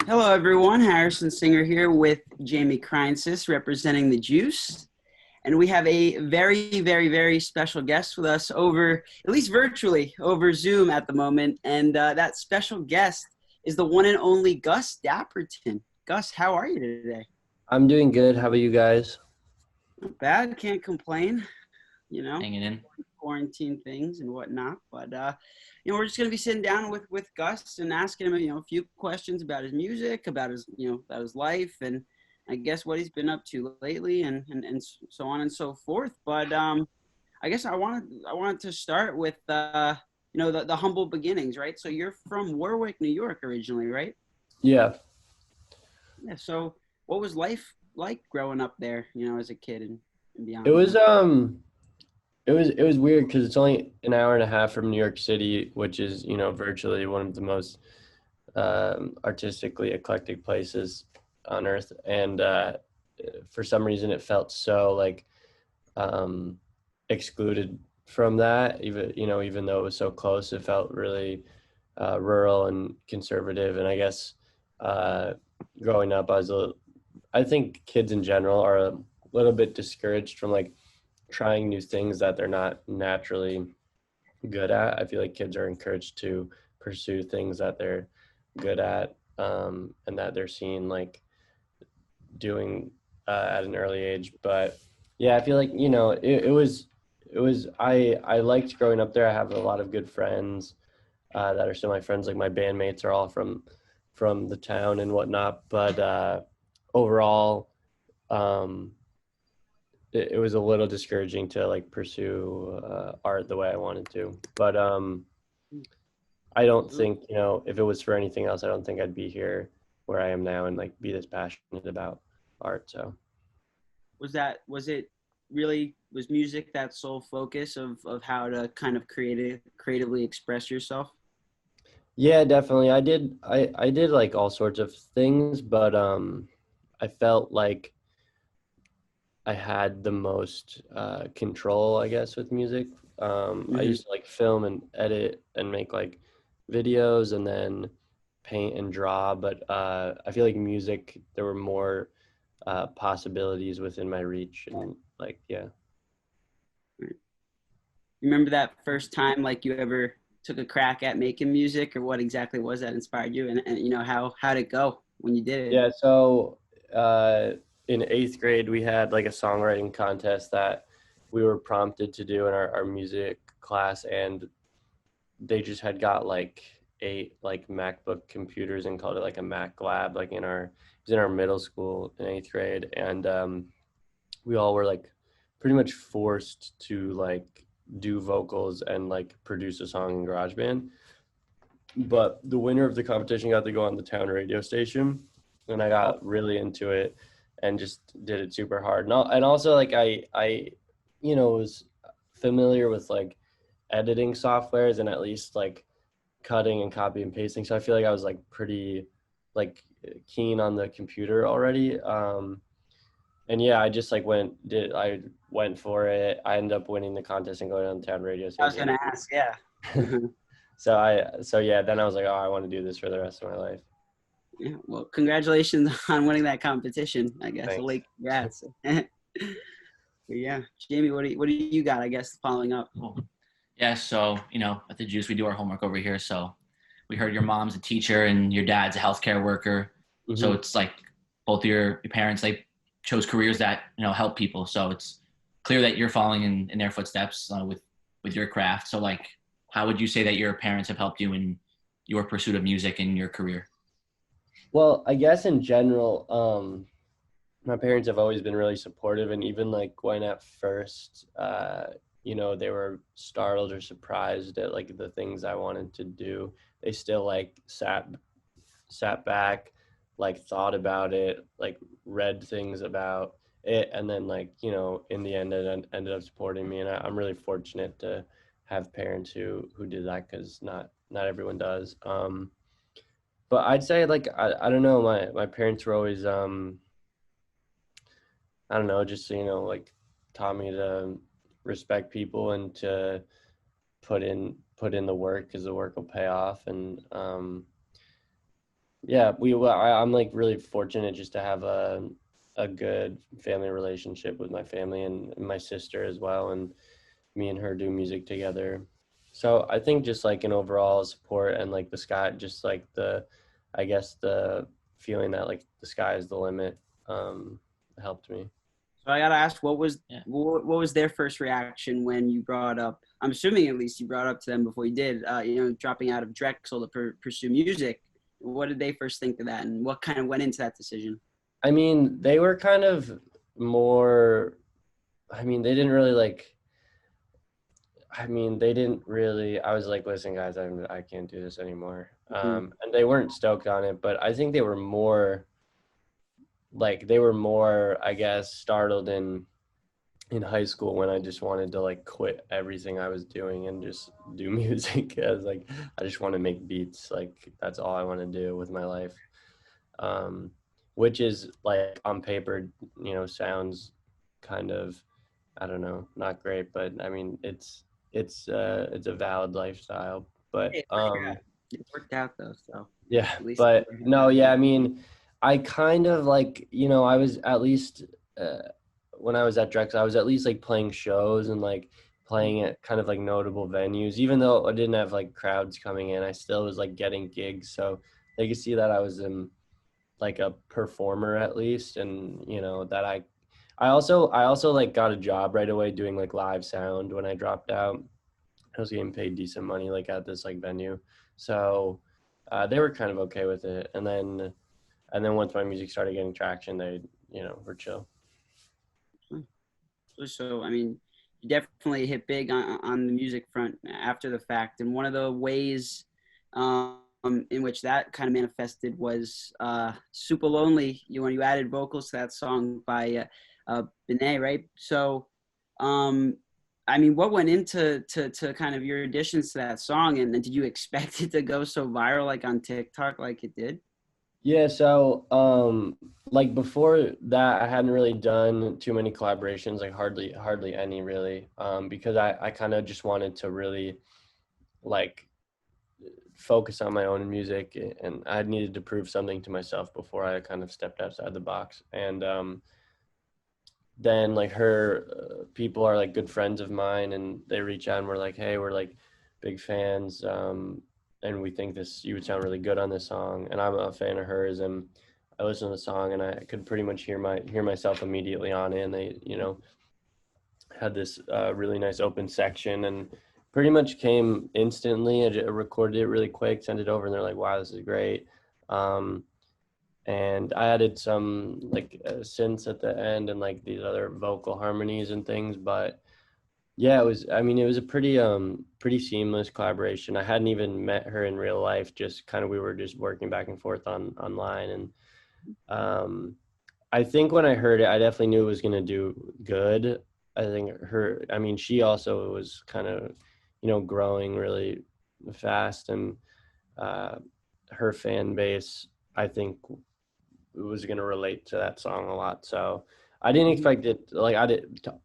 Hello, everyone. Harrison Singer here with Jamie Kreinsis representing the Juice. And we have a very, very, very special guest with us over, at least virtually, over Zoom at the moment. And that special guest is the one and only Gus Dapperton. Gus, how are you today? I'm doing good. How about you guys? Not bad. Can't complain. You know, Hanging in. quarantine things and whatnot. But we're just gonna be sitting down with Gus and asking him, a few questions about his music, about his, about his life, and I guess what he's been up to lately, and so on and so forth. But I guess I wanted to start with the humble beginnings, right? So you're from Warwick, New York, originally, right? Yeah, Yeah. So what was life like growing up there, as a kid and it beyond? was it was weird because it's only an hour and a half from New York City, which is virtually one of the most artistically eclectic places on earth, and for some reason it felt so like um, excluded from that. Even though it was so close, it felt really rural and conservative. And I guess uh, growing up, I think kids in general are a little bit discouraged from like trying new things that they're not naturally good at. I feel like kids are encouraged to pursue things that they're good at, and that they're seeing like doing at an early age. But yeah, I feel like I liked growing up there. I have a lot of good friends that are still my friends. Like my bandmates are all from the town and whatnot. But overall, um, it was a little discouraging to like pursue art the way I wanted to. But I don't think if it was for anything else, I don't think I'd be here where I am now and like be this passionate about art. So Was music that sole focus of how to kind of creatively express yourself? yeah, definitely. I did like all sorts of things, but I felt like I had the most control, I guess, with music. I Hmm. used to like film and edit and make like videos and then paint and draw, but I feel like music, there were more possibilities within my reach and like, yeah. Remember that first time like you ever took a crack at making music, or what exactly was that inspired you, and how'd it go when you did it? Yeah, so uh, in eighth grade, we had like a songwriting contest that we were prompted to do in our music class, and they just had got like 8 like MacBook computers and called it like a Mac lab, like it was in our middle school in eighth grade, and we all were like pretty much forced to like do vocals and like produce a song in GarageBand. But the winner of the competition got to go on the town radio station, and I Oh, got really into it and just did it super hard. And also like I was familiar with like editing softwares and at least like cutting and copy and pasting. So I feel like I was like pretty like keen on the computer already. And yeah, I just like I went for it. I ended up winning the contest and going on the town radio I was station. gonna ask, yeah. So yeah, then I was like, oh, I want to do this for the rest of my life. Yeah, well, congratulations on winning that competition. I guess a Thanks. late congrats. But yeah, Jamie, what do you got? I guess following up. Cool. Yeah, so, at the Juice, we do our homework over here. So we heard your mom's a teacher and your dad's a healthcare worker. So Hmm. it's like both your parents, they chose careers that, help people. So it's clear that you're following in their footsteps with your craft. So like, how would you say that your parents have helped you in your pursuit of music and your career? Well, I guess in general, my parents have always been really supportive, and even like when at first, they were startled or surprised at like the things I wanted to do, they still like sat back, like thought about it, like read things about it, and then like in the end it ended up supporting me, and I'm really fortunate to have parents who did that because not everyone does. But I'd say like I don't know, my parents were always I don't know, just like taught me to respect people and to put in the work because the work will pay off. And Yeah, I'm like really fortunate just to have a good family relationship with my family and my sister as well, and me and her do music together. So I think just like an overall support and like the sky, just like I guess the feeling that like the sky is the limit, helped me. So I gotta ask, what was Yeah. what was their first reaction when you brought up? I'm assuming at least you brought up to them before you did. Dropping out of Drexel to pursue music. What did they first think of that, and what kind of went into that decision? I mean, they were kind of more, I mean, they didn't really like, they didn't really, I was like, listen guys, I can't do this anymore. Mhm. And they weren't stoked on it, but I think they were more, I guess, startled in high school when I just wanted to like quit everything I was doing and just do music. I was like, I just want to make beats. Like that's all I want to do with my life. Um, which is like on paper, sounds kind of, I don't know, not great, but I mean, it's a valid lifestyle. But It worked out though, so yeah, at least it but worked no, out. yeah, I mean, I kind of like, I was at least when I was at Drexel, I was at least like playing shows and like playing at kind of like notable venues. Even though I didn't have like crowds coming in, I still was like getting gigs. So they could see that I was like a performer at least, and that I also like got a job right away doing like live sound when I dropped out. I was getting paid decent money like at this like venue, so they were kind of okay with it. And then once my music started getting traction, they were chill. So I mean, you definitely hit big on the music front after the fact, and one of the ways in which that kind of manifested was "Super Lonely." When you added vocals to that song by Benet, right? So, I mean, what went into to kind of your additions to that song, and did you expect it to go so viral like on TikTok like it did? Yeah, so like before that I hadn't really done too many collaborations, like hardly any really, because I kind of just wanted to really like focus on my own music, and I needed to prove something to myself before I kind of stepped outside the box. And then like her people are like good friends of mine, and they reach out and we're like, hey, we're like big fans, and we think you would sound really good on this song. And I'm a fan of hers, and I listened to the song and I could pretty much hear myself immediately on it. And they had this really nice open section and pretty much came instantly. I recorded it really quick, sent it over, and they're like, wow, this is great. And I added some like synths at the end and like these other vocal harmonies and things. But yeah, it was a pretty seamless collaboration. I hadn't even met her in real life, just kind of we were just working back and forth online. And I think when I heard it, I definitely knew it was gonna do good. She also was kind of, growing really fast, and her fan base, I think, was going to relate to that song a lot. So I didn't expect it. Like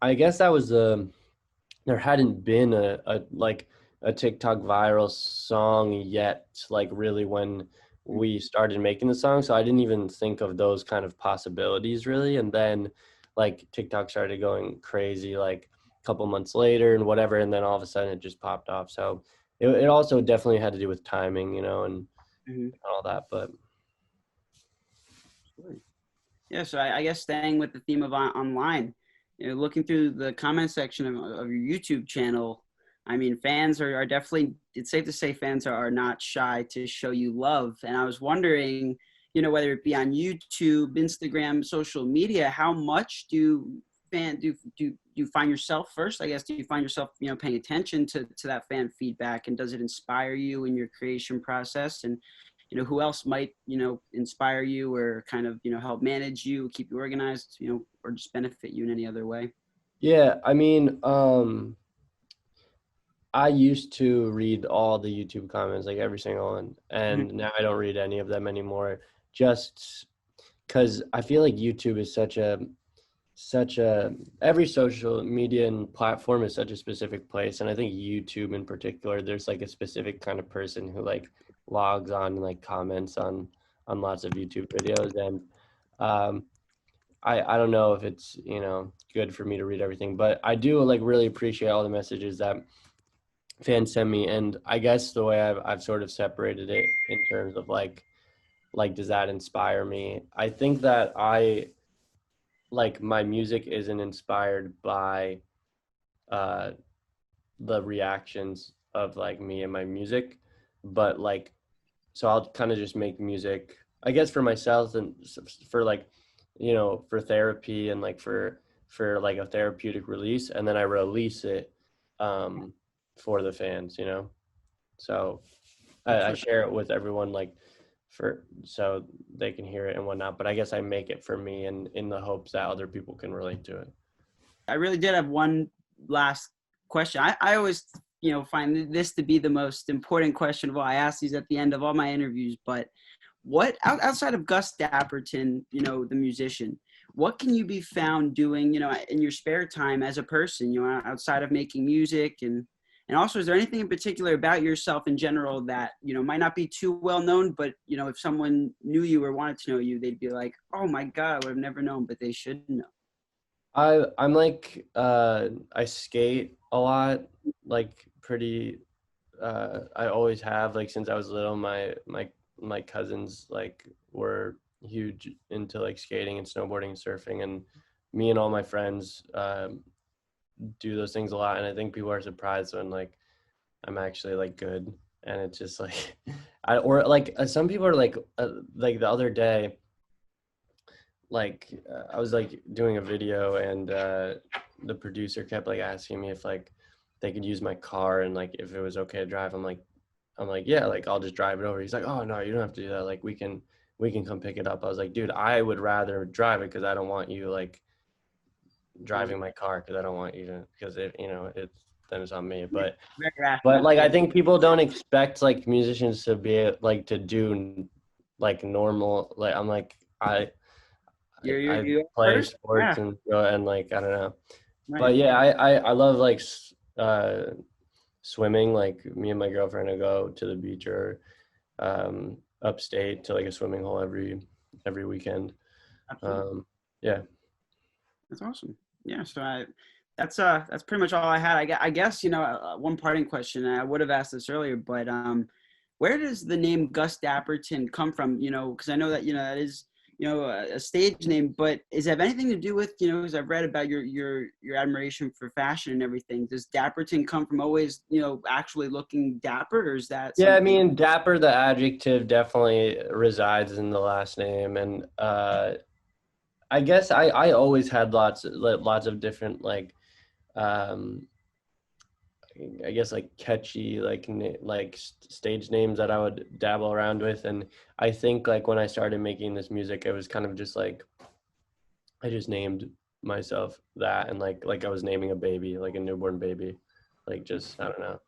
I guess that was there hadn't been a TikTok viral song yet, like really when we started making the song. So I didn't even think of those kind of possibilities really. And then like TikTok started going crazy like a couple months later and whatever. And then all of a sudden it just popped off. So it also definitely had to do with timing, and all that. But Yeah, so I guess staying with the theme of online, looking through the comment section of your YouTube channel, I mean, fans are definitely, it's safe to say fans are not shy to show you love. And I was wondering, whether it be on YouTube, Instagram, social media, how much do you find yourself first? I guess, do you find yourself, paying attention to that fan feedback, and does it inspire you in your creation process? And who else might, inspire you or kind of, help manage you, keep you organized, or just benefit you in any other way? yeah, I used to read all the YouTube comments, like every single one, and now I don't read any of them anymore, just because I feel like YouTube is every social media and platform is such a specific place. And I think YouTube in particular, there's like a specific kind of person who like logs on and like comments on on lots of YouTube videos. And I don't know if it's, you know, good for me to read everything, but I do like really appreciate all the messages that fans send me. And I guess the way I've sort of separated it in terms of like does that inspire me? I think that like my music isn't inspired by the reactions of like me and my music, but like, so I'll kind of just make music, I guess, for myself and for like, you know, for therapy and like for like a therapeutic release, and then I release it for the fans, you know. So I share it with everyone, like for so they can hear it and whatnot. But I guess I make it for me, and in the hopes that other people can relate to it. I really did have one last question. I always, you know, find this to be the most important question of all. I ask these at the end of all my interviews, but what outside of Gus Dapperton, you know, the musician, what can you be found doing, you know, in your spare time as a person, you know, outside of making music? And also, is there anything in particular about yourself in general that, you know, might not be too well known, but, you know, if someone knew you or wanted to know you, they'd be like, oh my God, I would have never known, but they should know. I'm like I skate a lot, like pretty I always have, like since I was little. My cousins like were huge into like skating and snowboarding and surfing, and me and all my friends do those things a lot. And I think people are surprised when like I'm actually like good, and it's just like or like some people are like the other day, like I was like doing a video, and the producer kept like asking me if like they could use my car and like if it was okay to drive. I'm like, yeah, like I'll just drive it over. He's like, oh no, you don't have to do that. Like we can come pick it up. I was like, dude, I would rather drive it because I don't want you like driving my car, because I don't want you to, because it, you know, then it's on me. But like I think people don't expect like musicians to be like to do like normal, like I'm like I play sports and like I don't know, but yeah, I love like swimming. Like me and my girlfriend will go to the beach or upstate to like a swimming hole every weekend. Yeah, that's awesome. Yeah, so that's pretty much all I had. I guess, you know, one parting question, and I would have asked this earlier, but where does the name Gus Dapperton come from? You know, because I know that, you know, that is, you know, a stage name, but does it have anything to do with, you know, as I've read about your admiration for fashion and everything, does Dapperton come from always, you know, actually looking dapper, or is that yeah, I mean, dapper, the adjective, definitely resides in the last name. And I guess I always had lots of different like I guess like catchy like stage names that I would dabble around with. And I think like when I started making this music, it was kind of just like I just named myself that, and like I was naming a baby, like a newborn baby, like just I don't know.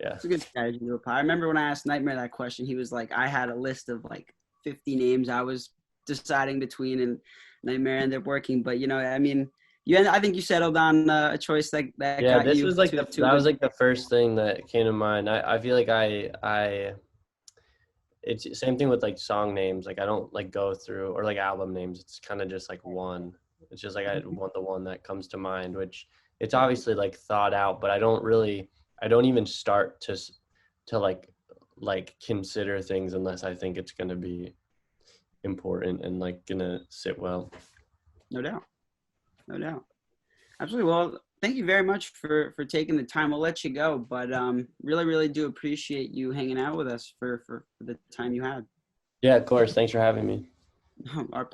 Yeah, it's a good strategy to apply. I remember when I asked Nightmare that question, he was like, I had a list of like 50 names I was deciding between, and Nightmare ended up working. But, you know, I mean, I think you settled on a choice that yeah, got this you was like to that was like the first thing that came to mind. I feel like I it's same thing with like song names. Like I don't like go through, or like album names. It's kind of just like one. It's just like I want the one that comes to mind, which it's obviously like thought out, but I don't even start to like consider things unless I think it's gonna be important and like gonna sit well. No doubt. Absolutely. Well, thank you very much for taking the time. We'll let you go, but really do appreciate you hanging out with us for the time you had. Yeah, of course. Thanks for having me. Our pleasure.